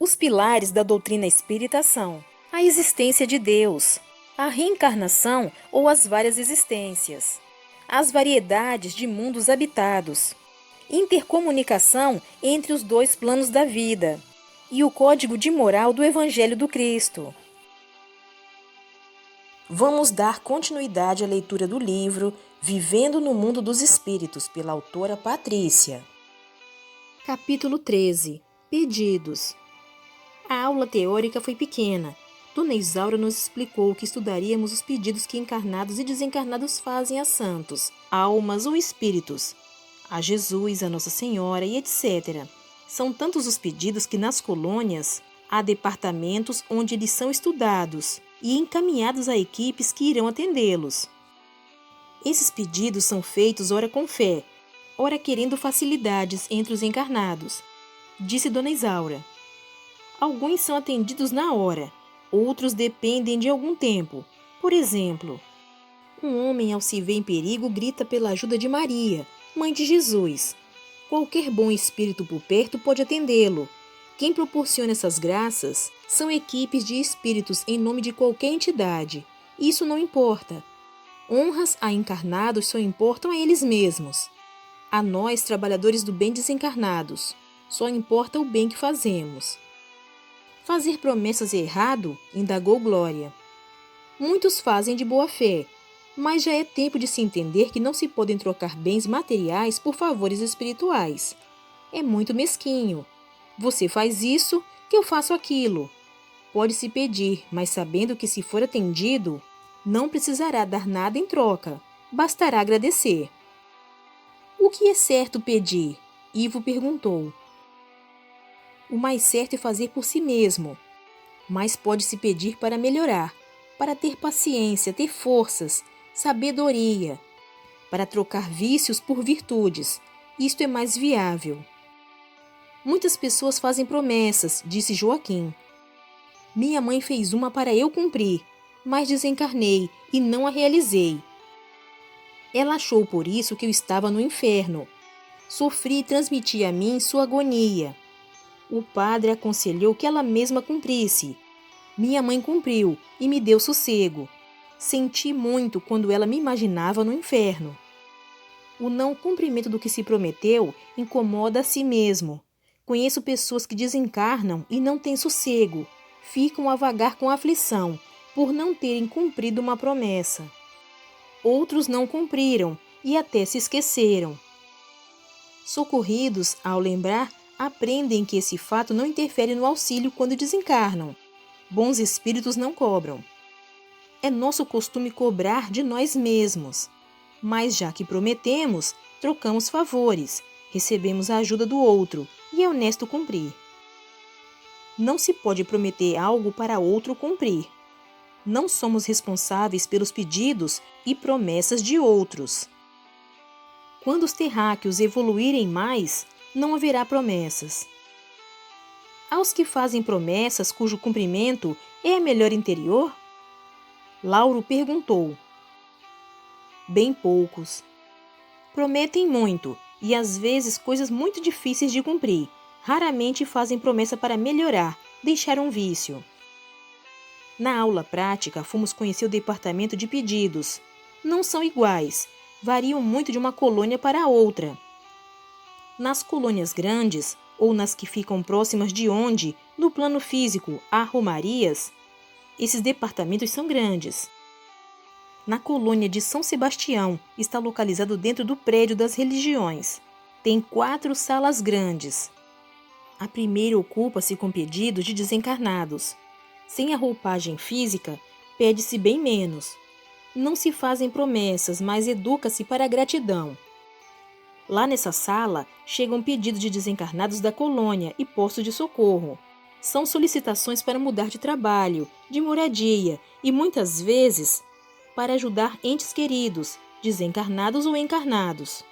Os pilares da doutrina espírita são a existência de Deus, a reencarnação ou as várias existências, as variedades de mundos habitados, intercomunicação entre os dois planos da vida e o código de moral do Evangelho do Cristo. Vamos dar continuidade à leitura do livro Vivendo no Mundo dos Espíritos, pela autora Patrícia. Capítulo 13. Pedidos. A aula teórica foi pequena. Dona Isaura nos explicou que estudaríamos os pedidos que encarnados e desencarnados fazem a santos, almas ou espíritos, a Jesus, a Nossa Senhora e etc. São tantos os pedidos que nas colônias há departamentos onde eles são estudados e encaminhados a equipes que irão atendê-los. Esses pedidos são feitos ora com fé, ora querendo facilidades entre os encarnados, disse Dona Isaura. Alguns são atendidos na hora, outros dependem de algum tempo. Por exemplo, um homem ao se ver em perigo grita pela ajuda de Maria, mãe de Jesus. Qualquer bom espírito por perto pode atendê-lo. Quem proporciona essas graças são equipes de espíritos em nome de qualquer entidade. Isso não importa. Honras a encarnados só importam a eles mesmos. A nós, trabalhadores do bem desencarnados, só importa o bem que fazemos. Fazer promessas é errado? Indagou Glória. Muitos fazem de boa fé, mas já é tempo de se entender que não se podem trocar bens materiais por favores espirituais. É muito mesquinho. Você faz isso, que eu faço aquilo. Pode-se pedir, mas sabendo que se for atendido, não precisará dar nada em troca. Bastará agradecer. O que é certo pedir? Ivo perguntou. O mais certo é fazer por si mesmo, mas pode-se pedir para melhorar, para ter paciência, ter forças, sabedoria, para trocar vícios por virtudes. Isto é mais viável. Muitas pessoas fazem promessas, disse Joaquim. Minha mãe fez uma para eu cumprir, mas desencarnei e não a realizei. Ela achou por isso que eu estava no inferno. Sofri e transmiti a mim sua agonia. O padre aconselhou que ela mesma cumprisse. Minha mãe cumpriu e me deu sossego. Senti muito quando ela me imaginava no inferno. O não cumprimento do que se prometeu incomoda a si mesmo. Conheço pessoas que desencarnam e não têm sossego, ficam a vagar com aflição por não terem cumprido uma promessa. Outros não cumpriram e até se esqueceram. Socorridos, ao lembrar, aprendem que esse fato não interfere no auxílio quando desencarnam. Bons espíritos não cobram. É nosso costume cobrar de nós mesmos. Mas já que prometemos, trocamos favores, recebemos a ajuda do outro e é honesto cumprir. Não se pode prometer algo para outro cumprir. Não somos responsáveis pelos pedidos e promessas de outros. Quando os terráqueos evoluírem mais, não haverá promessas. Aos que fazem promessas cujo cumprimento é a melhor interior? Lauro perguntou. Bem poucos. Prometem muito e às vezes coisas muito difíceis de cumprir. Raramente fazem promessa para melhorar, deixar um vício. Na aula prática, fomos conhecer o departamento de pedidos. Não são iguais, variam muito de uma colônia para outra. Nas colônias grandes, ou nas que ficam próximas de onde, no plano físico, há romarias, esses departamentos são grandes. Na colônia de São Sebastião, está localizado dentro do prédio das religiões. Tem 4 salas grandes. A primeira ocupa-se com pedidos de desencarnados. Sem a roupagem física, pede-se bem menos. Não se fazem promessas, mas educa-se para a gratidão. Lá nessa sala, chegam pedidos de desencarnados da colônia e postos de socorro. São solicitações para mudar de trabalho, de moradia e, muitas vezes, para ajudar entes queridos, desencarnados ou encarnados.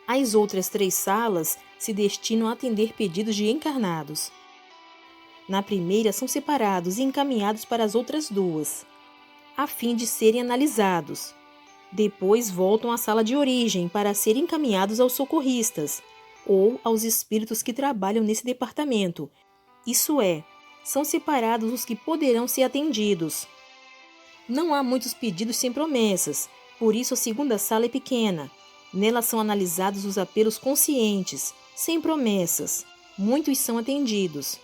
As outras 3 salas se destinam a atender pedidos de encarnados. Na primeira, são separados e encaminhados para as outras 2, a fim de serem analisados. Depois voltam à sala de origem para serem encaminhados aos socorristas ou aos espíritos que trabalham nesse departamento Isso é, são separados os que poderão ser atendidos. Não há muitos pedidos sem promessas, por isso a segunda sala é pequena. Nela são analisados os apelos conscientes, sem promessas. Muitos são atendidos.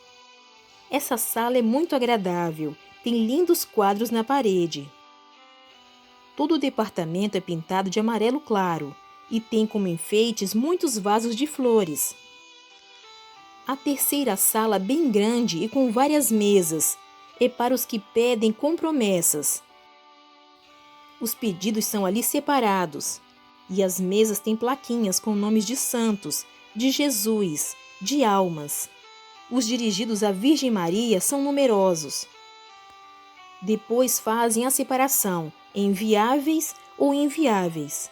Essa sala é muito agradável, tem lindos quadros na parede. Todo o departamento é pintado de amarelo claro e tem como enfeites muitos vasos de flores. A terceira sala, bem grande e com várias mesas, é para os que pedem com promessas. Os pedidos são ali separados e as mesas têm plaquinhas com nomes de santos, de Jesus, de almas. Os dirigidos à Virgem Maria são numerosos. Depois fazem a separação em viáveis ou inviáveis.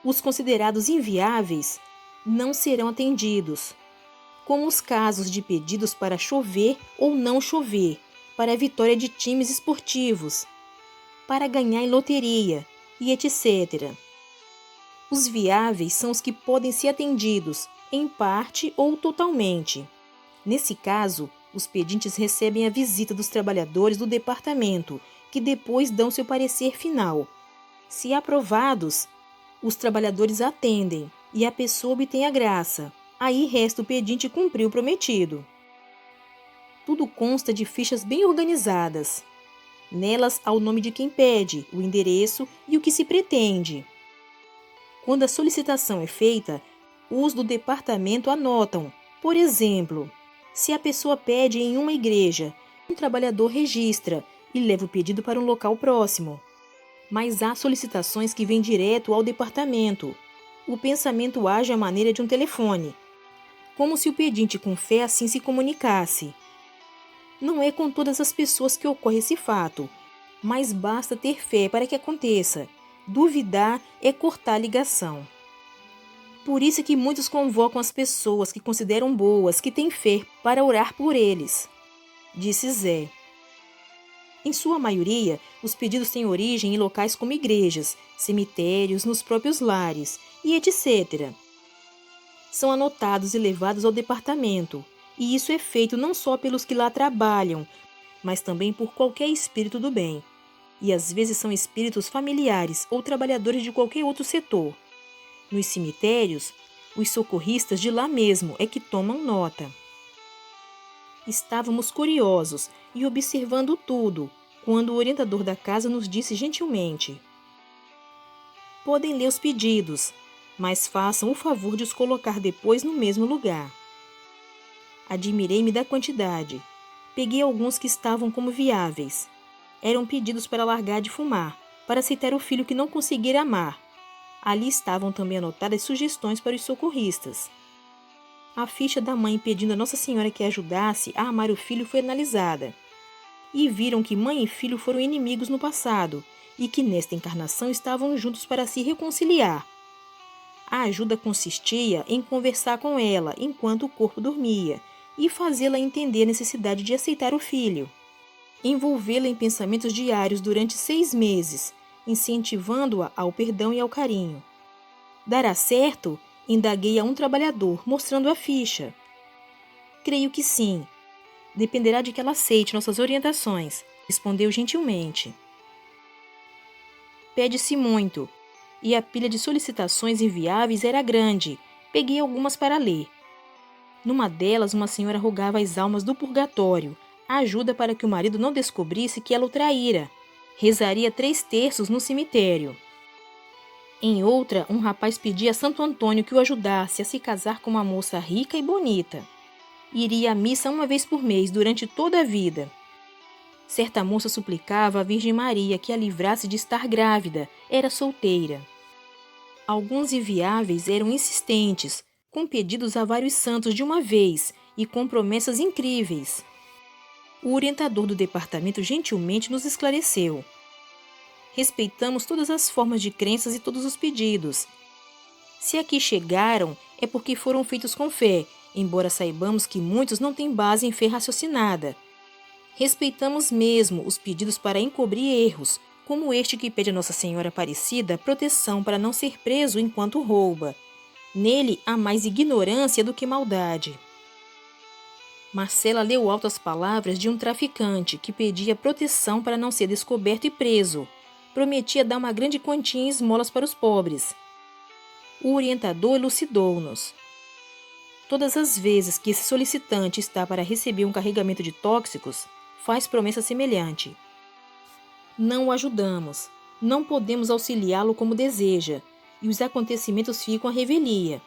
Os considerados inviáveis não serão atendidos, como os casos de pedidos para chover ou não chover, para a vitória de times esportivos, para ganhar em loteria e etc. Os viáveis são os que podem ser atendidos, em parte ou totalmente. Nesse caso, os pedintes recebem a visita dos trabalhadores do departamento, que depois dão seu parecer final. Se aprovados, os trabalhadores atendem e a pessoa obtém a graça. Aí resta o pedinte cumprir o prometido. Tudo consta de fichas bem organizadas. Nelas há o nome de quem pede, o endereço e o que se pretende. Quando a solicitação é feita, os do departamento anotam. Por exemplo, se a pessoa pede em uma igreja, um trabalhador registra e leva o pedido para um local próximo. Mas há solicitações que vêm direto ao departamento. O pensamento age à maneira de um telefone, como se o pedinte com fé assim se comunicasse. Não é com todas as pessoas que ocorre esse fato, mas basta ter fé para que aconteça. Duvidar é cortar a ligação. Por isso é que muitos convocam as pessoas que consideram boas, que têm fé, para orar por eles, disse Zé. Em sua maioria, os pedidos têm origem em locais como igrejas, cemitérios, nos próprios lares e etc. São anotados e levados ao departamento, e isso é feito não só pelos que lá trabalham, mas também por qualquer espírito do bem. E às vezes são espíritos familiares ou trabalhadores de qualquer outro setor. Nos cemitérios, os socorristas de lá mesmo é que tomam nota. Estávamos curiosos e observando tudo, quando o orientador da casa nos disse gentilmente: podem ler os pedidos, mas façam o favor de os colocar depois no mesmo lugar. Admirei-me da quantidade. Peguei alguns que estavam como viáveis. Eram pedidos para largar de fumar, para aceitar o filho que não conseguira amar. Ali estavam também anotadas sugestões para os socorristas. A ficha da mãe pedindo a Nossa Senhora que ajudasse a amar o filho foi analisada. E viram que mãe e filho foram inimigos no passado e que nesta encarnação estavam juntos para se reconciliar. A ajuda consistia em conversar com ela enquanto o corpo dormia e fazê-la entender a necessidade de aceitar o filho. Envolvê-la em pensamentos diários durante 6 meses, incentivando-a ao perdão e ao carinho. Dará certo? Indaguei a um trabalhador, mostrando a ficha. Creio que sim. Dependerá de que ela aceite nossas orientações, respondeu gentilmente. Pede-se muito, e a pilha de solicitações enviáveis era grande. Peguei algumas para ler. Numa delas, uma senhora rogava às almas do purgatório ajuda para que o marido não descobrisse que ela o traíra. Rezaria 3/3 no cemitério. Em outra, um rapaz pedia a Santo Antônio que o ajudasse a se casar com uma moça rica e bonita. Iria à missa 1 vez por mês durante toda a vida. Certa moça suplicava à Virgem Maria que a livrasse de estar grávida, era solteira. Alguns inviáveis eram insistentes, com pedidos a vários santos de uma vez e com promessas incríveis. O orientador do departamento gentilmente nos esclareceu. Respeitamos todas as formas de crenças e todos os pedidos. Se aqui chegaram, é porque foram feitos com fé, embora saibamos que muitos não têm base em fé raciocinada. Respeitamos mesmo os pedidos para encobrir erros, como este que pede a Nossa Senhora Aparecida proteção para não ser preso enquanto rouba. Nele há mais ignorância do que maldade. Marcela leu alto as palavras de um traficante que pedia proteção para não ser descoberto e preso. Prometia dar uma grande quantia em esmolas para os pobres. O orientador elucidou-nos. Todas as vezes que esse solicitante está para receber um carregamento de tóxicos, faz promessa semelhante. Não o ajudamos, não podemos auxiliá-lo como deseja, e os acontecimentos ficam à revelia.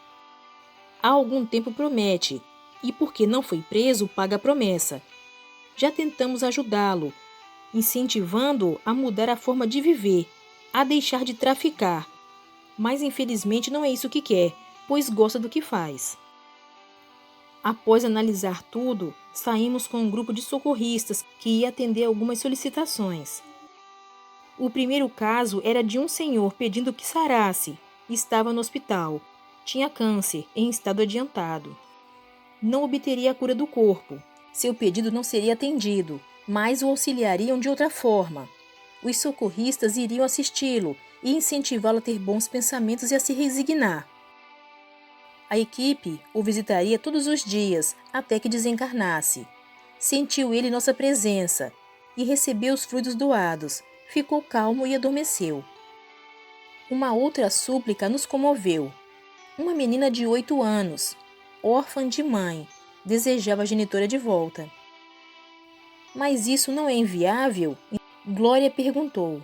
Há algum tempo promete, e porque não foi preso, paga a promessa. Já tentamos ajudá-lo, incentivando-o a mudar a forma de viver, a deixar de traficar. Mas infelizmente não é isso que quer, pois gosta do que faz. Após analisar tudo, saímos com um grupo de socorristas que ia atender algumas solicitações. O primeiro caso era de um senhor pedindo que sarasse. Estava no hospital. Tinha câncer, em estado adiantado. Não obteria a cura do corpo. Seu pedido não seria atendido, mas o auxiliariam de outra forma. Os socorristas iriam assisti-lo e incentivá-lo a ter bons pensamentos e a se resignar. A equipe o visitaria todos os dias até que desencarnasse. Sentiu ele nossa presença e recebeu os fluidos doados. Ficou calmo e adormeceu. Uma outra súplica nos comoveu. Uma menina de 8 anos, órfã de mãe, desejava a genitora de volta. Mas isso não é inviável? Glória perguntou.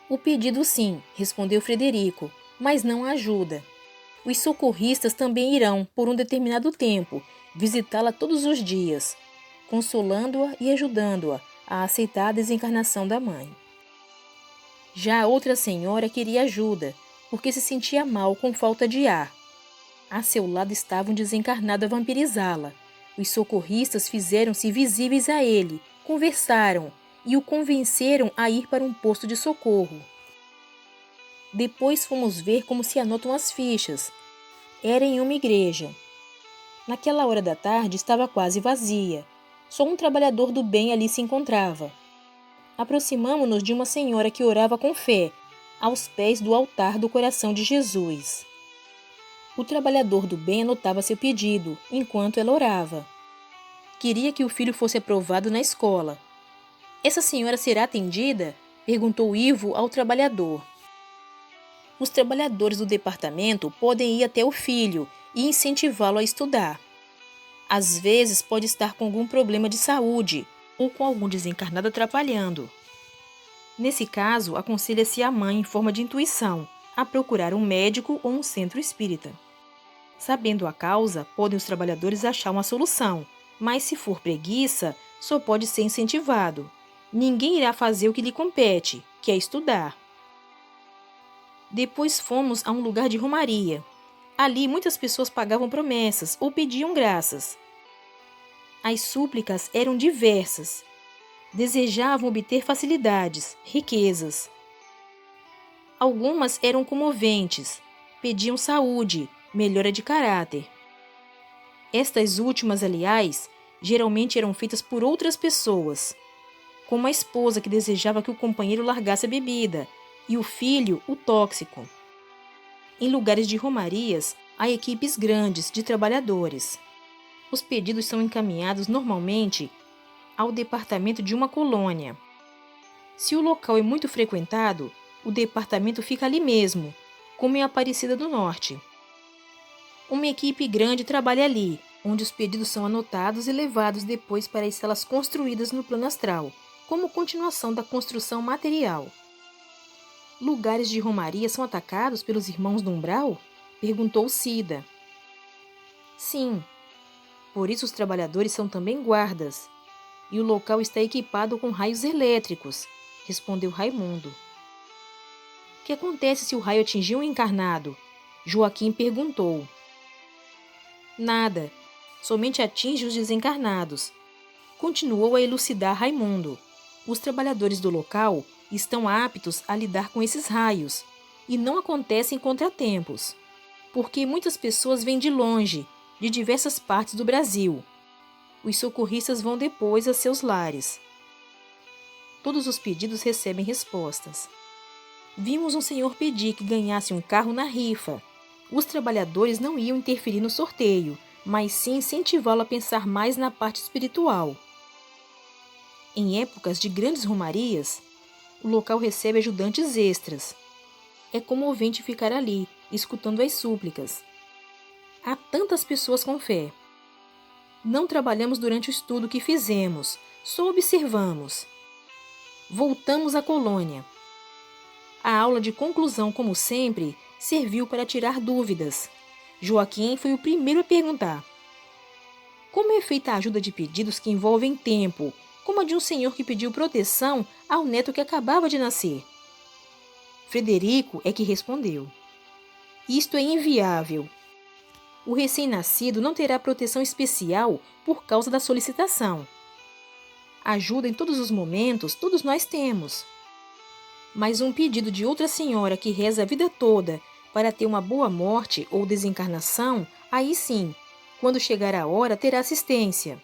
O pedido sim, respondeu Frederico, mas não a ajuda. Os socorristas também irão, por um determinado tempo, visitá-la todos os dias, consolando-a e ajudando-a a aceitar a desencarnação da mãe. Já a outra senhora queria ajuda, porque se sentia mal com falta de ar. A seu lado estava um desencarnado a vampirizá-la. Os socorristas fizeram-se visíveis a ele, conversaram e o convenceram a ir para um posto de socorro. Depois fomos ver como se anotam as fichas. Era em uma igreja. Naquela hora da tarde estava quase vazia. Só um trabalhador do bem ali se encontrava. Aproximamo-nos de uma senhora que orava com fé, aos pés do altar do coração de Jesus. O trabalhador do bem anotava seu pedido, enquanto ela orava. Queria que o filho fosse aprovado na escola. Essa senhora será atendida? Perguntou Ivo ao trabalhador. Os trabalhadores do departamento podem ir até o filho e incentivá-lo a estudar. Às vezes pode estar com algum problema de saúde ou com algum desencarnado atrapalhando. Nesse caso, aconselha-se a mãe em forma de intuição a procurar um médico ou um centro espírita. Sabendo a causa, podem os trabalhadores achar uma solução, mas se for preguiça, só pode ser incentivado. Ninguém irá fazer o que lhe compete, que é estudar. Depois fomos a um lugar de romaria. Ali muitas pessoas pagavam promessas ou pediam graças. As súplicas eram diversas. Desejavam obter facilidades, riquezas. Algumas eram comoventes, pediam saúde, melhora de caráter. Estas últimas, aliás, geralmente eram feitas por outras pessoas, como a esposa que desejava que o companheiro largasse a bebida e o filho o tóxico. Em lugares de romarias, há equipes grandes de trabalhadores. Os pedidos são encaminhados normalmente ao departamento de uma colônia. Se o local é muito frequentado, o departamento fica ali mesmo, como em Aparecida do Norte. Uma equipe grande trabalha ali, onde os pedidos são anotados e levados depois para as salas construídas no plano astral, como continuação da construção material. Lugares de romaria são atacados pelos irmãos do umbral? Perguntou Cida. Sim. Por isso os trabalhadores são também guardas. E o local está equipado com raios elétricos, respondeu Raimundo. O que acontece se o raio atingir um encarnado? Joaquim perguntou. Nada. Somente atinge os desencarnados. Continuou a elucidar Raimundo. Os trabalhadores do local estão aptos a lidar com esses raios e não acontecem contratempos, porque muitas pessoas vêm de longe, de diversas partes do Brasil. Os socorristas vão depois a seus lares. Todos os pedidos recebem respostas. Vimos um senhor pedir que ganhasse um carro na rifa. Os trabalhadores não iam interferir no sorteio, mas sim incentivá-lo a pensar mais na parte espiritual. Em épocas de grandes romarias, o local recebe ajudantes extras. É comovente ficar ali, escutando as súplicas. Há tantas pessoas com fé. Não trabalhamos durante o estudo que fizemos, só observamos. Voltamos à colônia. A aula de conclusão, como sempre, serviu para tirar dúvidas. Joaquim foi o primeiro a perguntar: como é feita a ajuda de pedidos que envolvem tempo, como a de um senhor que pediu proteção ao neto que acabava de nascer? Frederico é que respondeu: isto é inviável. O recém-nascido não terá proteção especial por causa da solicitação. Ajuda em todos os momentos, todos nós temos. Mas um pedido de outra senhora que reza a vida toda para ter uma boa morte ou desencarnação, aí sim, quando chegar a hora, terá assistência.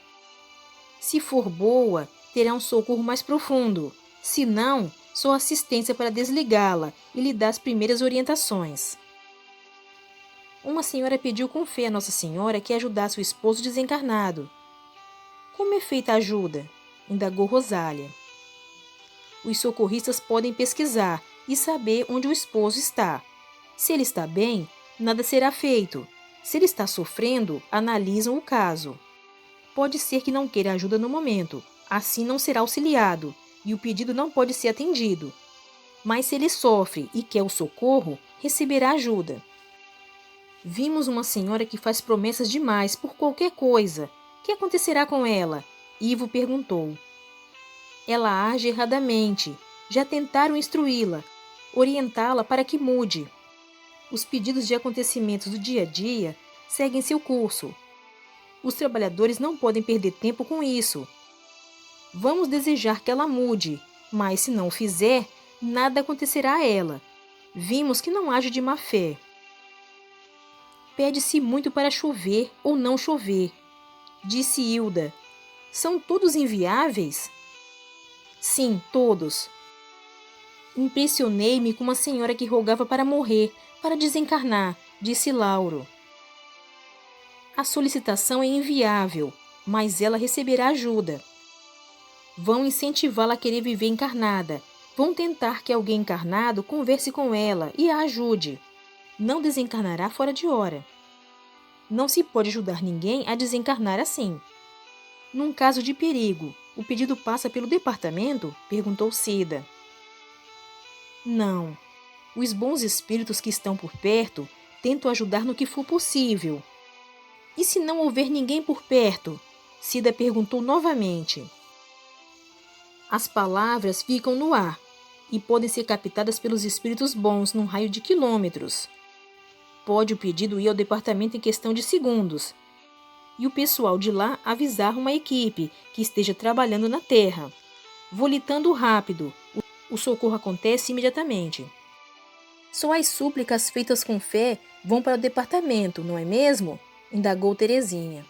Se for boa, terá um socorro mais profundo. Se não, só assistência para desligá-la e lhe dar as primeiras orientações. Uma senhora pediu com fé a Nossa Senhora que ajudasse o esposo desencarnado. Como é feita a ajuda? Indagou Rosália. Os socorristas podem pesquisar e saber onde o esposo está. Se ele está bem, nada será feito. Se ele está sofrendo, analisam o caso. Pode ser que não queira ajuda no momento, assim não será auxiliado e o pedido não pode ser atendido. Mas se ele sofre e quer o socorro, receberá ajuda. Vimos uma senhora que faz promessas demais por qualquer coisa. O que acontecerá com ela? Ivo perguntou. Ela age erradamente. Já tentaram instruí-la, orientá-la para que mude. Os pedidos de acontecimentos do dia a dia seguem seu curso. Os trabalhadores não podem perder tempo com isso. Vamos desejar que ela mude, mas se não o fizer, nada acontecerá a ela. Vimos que não age de má fé. Pede-se muito para chover ou não chover, disse Hilda. São todos inviáveis? Sim, todos. Impressionei-me com uma senhora que rogava para morrer, para desencarnar, disse Lauro. A solicitação é inviável, mas ela receberá ajuda. Vão incentivá-la a querer viver encarnada. Vão tentar que alguém encarnado converse com ela e a ajude. Não desencarnará fora de hora. Não se pode ajudar ninguém a desencarnar assim. Num caso de perigo, o pedido passa pelo departamento? Perguntou Cida. Não. Os bons espíritos que estão por perto tentam ajudar no que for possível. E se não houver ninguém por perto? Cida perguntou novamente. As palavras ficam no ar e podem ser captadas pelos espíritos bons num raio de quilômetros. Pode o pedido ir ao departamento em questão de segundos e o pessoal de lá avisar uma equipe que esteja trabalhando na Terra. Volitando rápido, o socorro acontece imediatamente. Só as súplicas feitas com fé vão para o departamento, não é mesmo? Indagou Terezinha.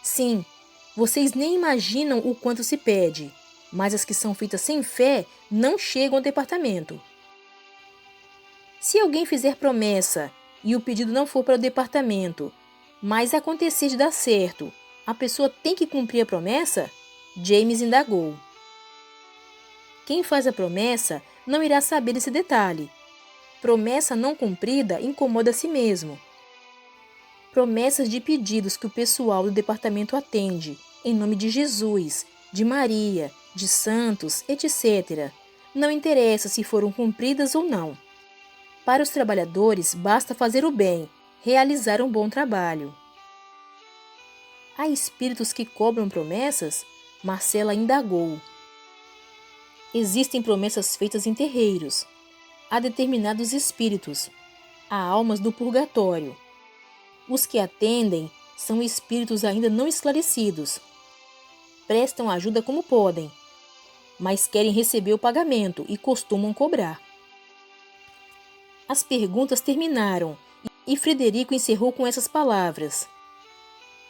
Sim, vocês nem imaginam o quanto se pede, mas as que são feitas sem fé não chegam ao departamento. Se alguém fizer promessa e o pedido não for para o departamento, mas acontecer de dar certo, a pessoa tem que cumprir a promessa? James indagou. Quem faz a promessa não irá saber desse detalhe. Promessa não cumprida incomoda a si mesmo. Promessas de pedidos que o pessoal do departamento atende, em nome de Jesus, de Maria, de santos, etc. Não interessa se foram cumpridas ou não. Para os trabalhadores, basta fazer o bem, realizar um bom trabalho. Há espíritos que cobram promessas? Marcela indagou. Existem promessas feitas em terreiros. Há determinados espíritos. Há almas do purgatório. Os que atendem são espíritos ainda não esclarecidos. Prestam ajuda como podem, mas querem receber o pagamento e costumam cobrar. As perguntas terminaram e Frederico encerrou com essas palavras.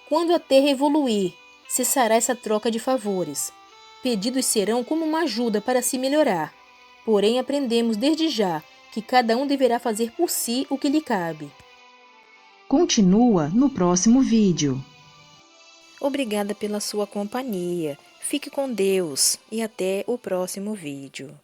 Quando a Terra evoluir, cessará essa troca de favores. Pedidos serão como uma ajuda para se melhorar. Porém, aprendemos desde já que cada um deverá fazer por si o que lhe cabe. continua no próximo vídeo. Obrigada pela sua companhia. Fique com Deus e até o próximo vídeo.